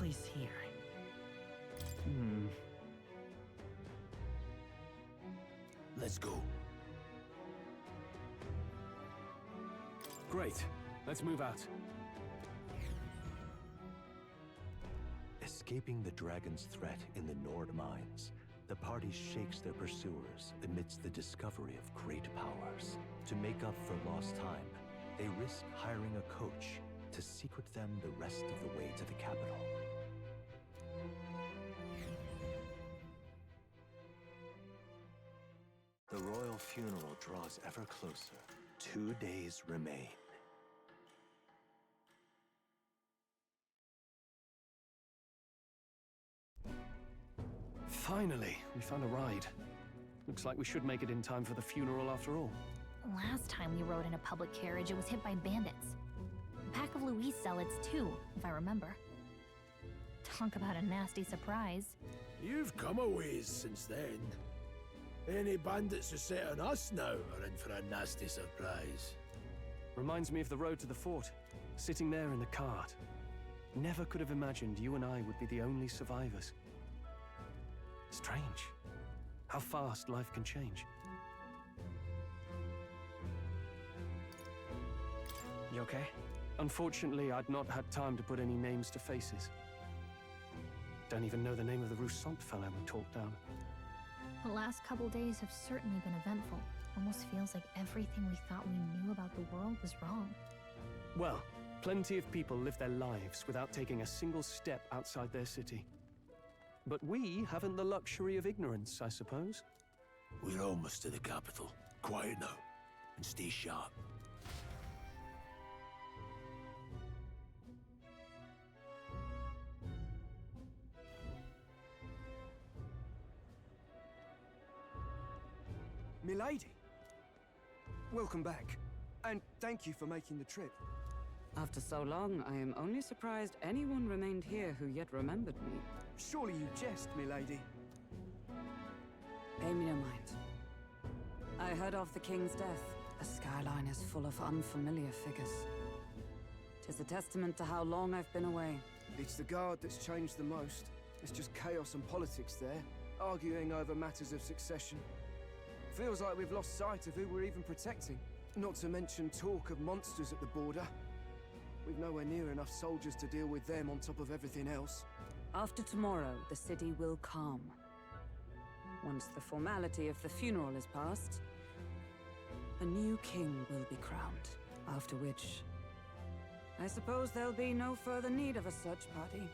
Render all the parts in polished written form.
place here? Let's go. Great. Let's move out. Escaping the dragon's threat in the Nord mines, the party shakes their pursuers amidst the discovery of great powers. To make up for lost time, they risk hiring a coach to secret them the rest of the way to the capital. The royal funeral draws ever closer. 2 days remain. Finally, we found a ride. Looks like we should make it in time for the funeral after all. Last time we rode in a public carriage, it was hit by bandits. A pack of Louise zealots too, if I remember. Talk about a nasty surprise. You've come a ways since then. Any bandits who set on us now are in for a nasty surprise. Reminds me of the road to the fort, sitting there in the cart. Never could have imagined you and I would be the only survivors. Strange. How fast life can change. You okay? Unfortunately, I'd not had time to put any names to faces. Don't even know the name of the Roussant fellow we talked down. The last couple days have certainly been eventful. Almost feels like everything we thought we knew about the world was wrong. Well, plenty of people live their lives without taking a single step outside their city. But we haven't the luxury of ignorance, I suppose. We're almost to the capital. Quiet now, and stay sharp. Milady, welcome back, and thank you for making the trip. After so long, I am only surprised anyone remained here who yet remembered me. Surely you jest, milady. Pay me no mind. I heard of the king's death. The skyline is full of unfamiliar figures. 'Tis a testament to how long I've been away. It's the guard that's changed the most. It's just chaos and politics there, arguing over matters of succession. Feels like we've lost sight of who we're even protecting. Not to mention talk of monsters at the border. We've nowhere near enough soldiers to deal with them on top of everything else. After tomorrow, the city will calm. Once the formality of the funeral is past, a new king will be crowned. After which, I suppose there'll be no further need of a search party.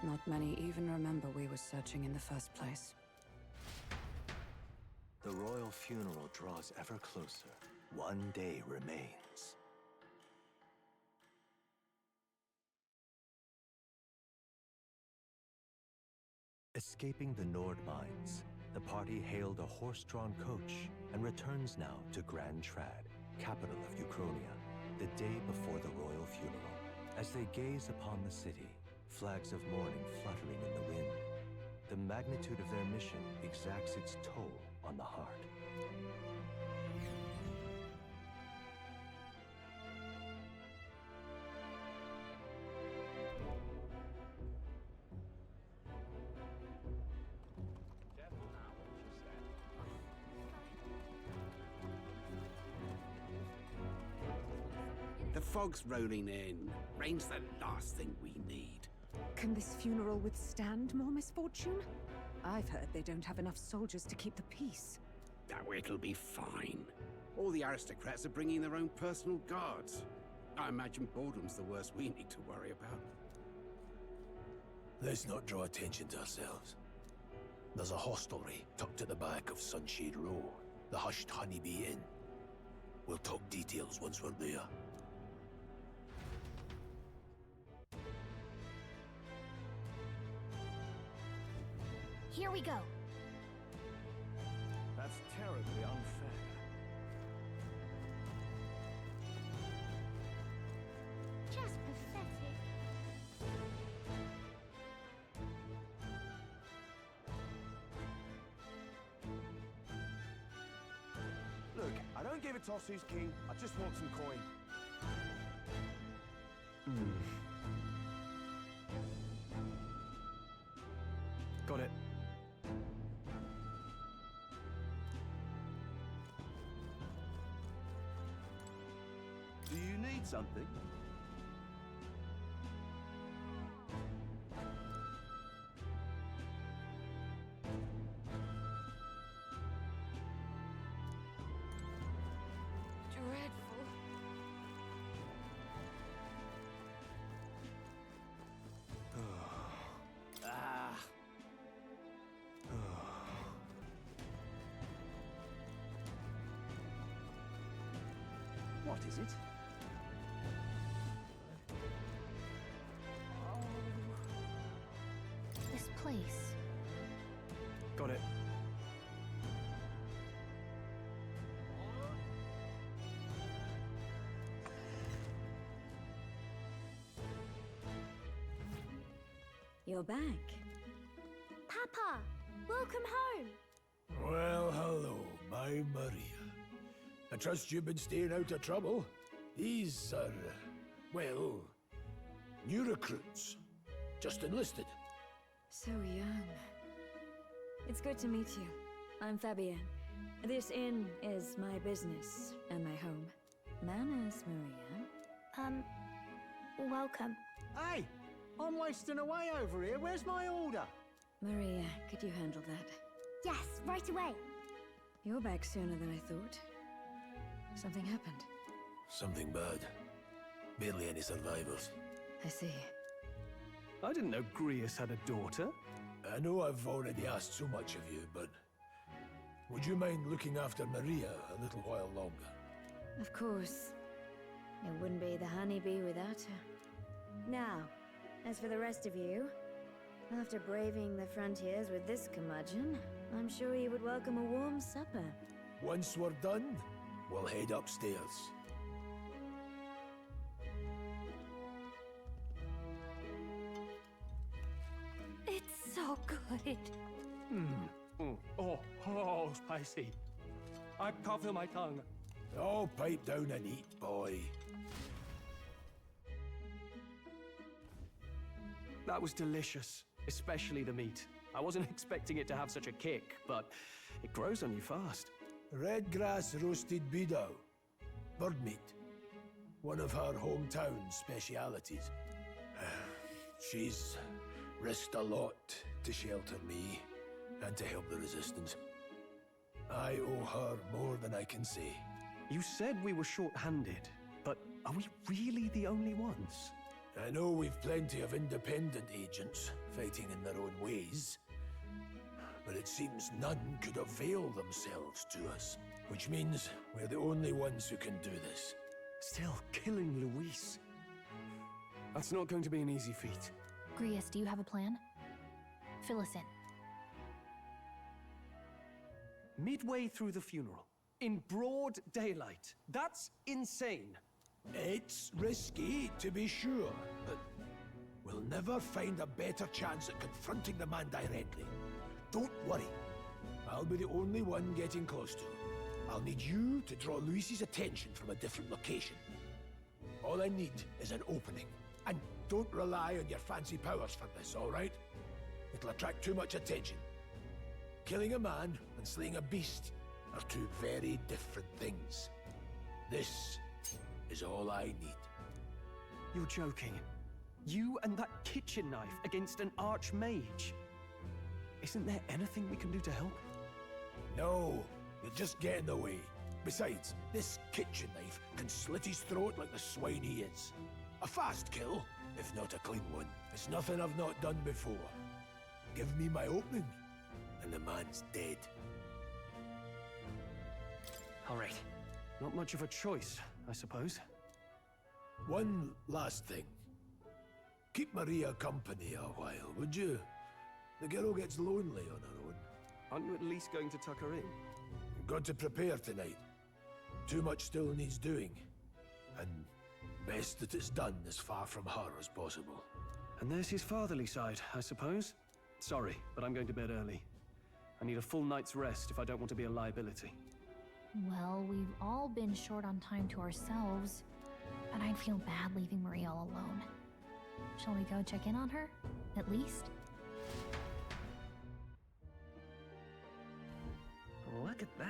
Not many even remember we were searching in the first place. The royal funeral draws ever closer. 1 day remains. Escaping the Nord mines, the party hailed a horse-drawn coach and returns now to Grand Trad, capital of Uchronia, the day before the royal funeral. As they gaze upon the city, flags of mourning fluttering in the wind, the magnitude of their mission exacts its toll on the heart. The fog's rolling in. Rain's the last thing we need. Can this funeral withstand more misfortune? I've heard they don't have enough soldiers to keep the peace. Oh, it'll be fine. All the aristocrats are bringing their own personal guards. I imagine boredom's the worst we need to worry about. Let's not draw attention to ourselves. There's a hostelry tucked at the back of Sunshade Row, the Hushed Honeybee Inn. We'll talk details once we're there. Here we go. That's terribly unfair. Just pathetic. Look, I don't give a toss who's king, I just want some coin. Got it. Do you need something? Dreadful. Ah. What is it? This place. Got it. You're back. Papa! Welcome home! Well, hello, my Maria. I trust you've been staying out of trouble. These are, well, new recruits. Just enlisted. So young. It's good to meet you. I'm Fabienne. This inn is my business and my home. Manners, Maria. Welcome. Hey! I'm wasting away over here. Where's my order? Maria, could you handle that? Yes, right away. You're back sooner than I thought. Something happened. Something bad. Barely any survivors. I see. I didn't know Grius had a daughter. I know I've already asked so much of you, but would you mind looking after Maria a little while longer? Of course. It wouldn't be the honeybee without her. Now, as for the rest of you, after braving the frontiers with this curmudgeon, I'm sure you would welcome a warm supper. Once we're done, we'll head upstairs. It's so good. Oh, spicy. I can't feel my tongue. Oh, pipe down and eat, boy. That was delicious, especially the meat. I wasn't expecting it to have such a kick, but it grows on you fast. Red grass roasted bidao. Bird meat. One of her hometown specialities. She's risked a lot to shelter me and to help the resistance. I owe her more than I can say. You said we were short-handed, but are we really the only ones? I know we've plenty of independent agents fighting in their own ways, but it seems none could avail themselves to us, which means we're the only ones who can do this. Still killing Luis. That's not going to be an easy feat. Grius, do you have a plan? Fill us in. Midway through the funeral, in broad daylight. That's insane. It's risky, to be sure, but we'll never find a better chance at confronting the man directly. Don't worry. I'll be the only one getting close to him. I'll need you to draw Luis's attention from a different location. All I need is an opening. And don't rely on your fancy powers for this, all right? It'll attract too much attention. Killing a man and slaying a beast are two very different things. This is all I need. You're joking. You and that kitchen knife against an archmage. Isn't there anything we can do to help? No, you'll just get in the way. Besides, this kitchen knife can slit his throat like the swine he is. A fast kill, if not a clean one. It's nothing I've not done before. Give me my opening, and the man's dead. All right. Not much of a choice, I suppose. One last thing. Keep Maria company a while, would you? The girl gets lonely on her own. Aren't you at least going to tuck her in? Got to prepare tonight. Too much still needs doing. And best that it's done as far from her as possible. And there's his fatherly side, I suppose. Sorry, but I'm going to bed early. I need a full night's rest if I don't want to be a liability. Well, we've all been short on time to ourselves, but I'd feel bad leaving Maria all alone. Shall we go check in on her? At least? Look at that.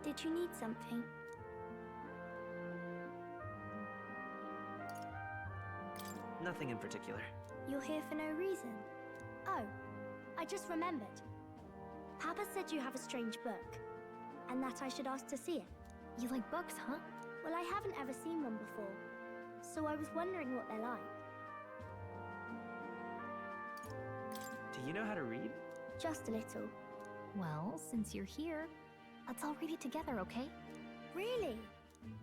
Did you need something? Nothing in particular. You're here for no reason. Oh, I just remembered. Papa said you have a strange book, and that I should ask to see it. You like books, huh? Well, I haven't ever seen one before, so I was wondering what they're like. Do you know how to read? Just a little. Well, since you're here, let's all read it together, okay? Really?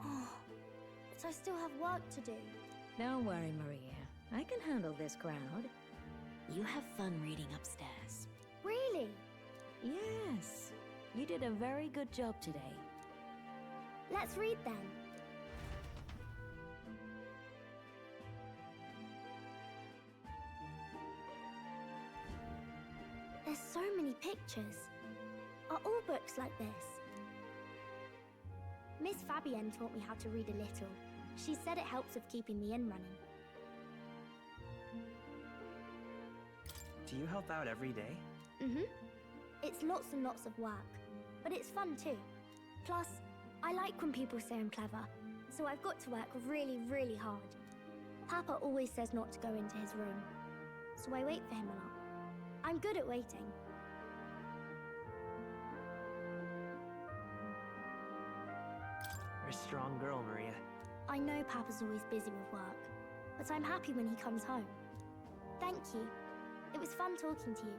Oh, but I still have work to do. Don't worry, Maria. I can handle this crowd. You have fun reading upstairs. Really? Yes. You did a very good job today. Let's read then. There's so many pictures. Are all books like this? Miss Fabienne taught me how to read a little. She said it helps with keeping the inn running. Do you help out every day? Mm-hmm. It's lots and lots of work, but it's fun too. Plus, I like when people say I'm clever, so I've got to work really, really hard. Papa always says not to go into his room, so I wait for him a lot. I'm good at waiting. You're a strong girl, Maria. I know Papa's always busy with work, but I'm happy when he comes home. Thank you. It was fun talking to you.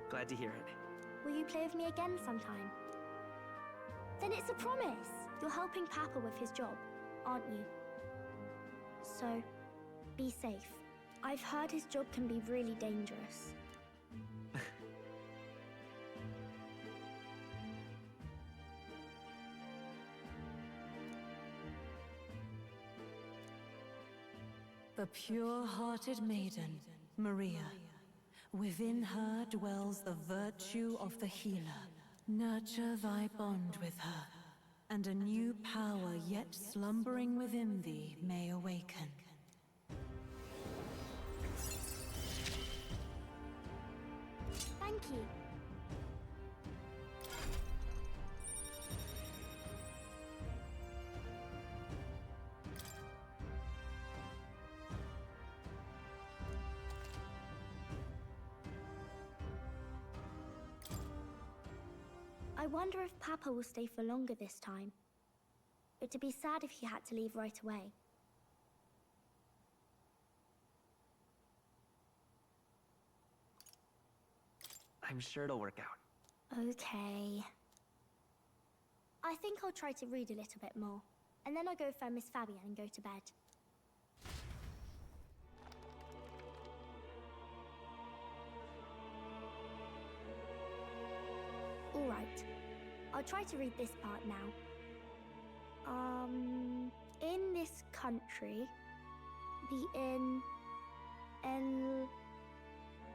Glad to hear it. Will you play with me again sometime? Then it's a promise! You're helping Papa with his job, aren't you? So, be safe. I've heard his job can be really dangerous. The pure-hearted maiden, Maria. Within her dwells the virtue of the healer. Nurture thy bond with her, and a new power yet slumbering within thee may awaken. Thank you. I wonder if Papa will stay for longer this time. It'd be sad if he had to leave right away. I'm sure it'll work out. Okay. I think I'll try to read a little bit more, and then I'll go phone Miss Fabienne and go to bed. All right. I'll try to read this part now. In this country,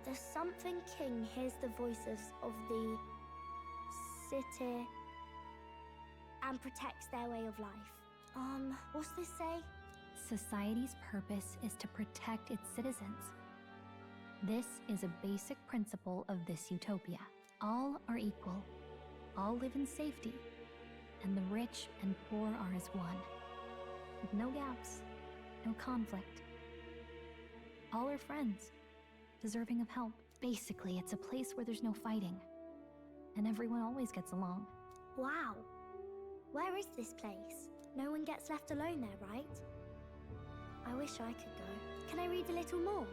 the something king hears the voices of the city and protects their way of life. What's this say? Society's purpose is to protect its citizens. This is a basic principle of this utopia. All are equal. All live in safety. And the rich and poor are as one. With no gaps, no conflict. All are friends, deserving of help. Basically, it's a place where there's no fighting. And everyone always gets along. Wow. Where is this place? No one gets left alone there, right? I wish I could go. Can I read a little more?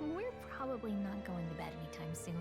We're probably not going to bed anytime soon.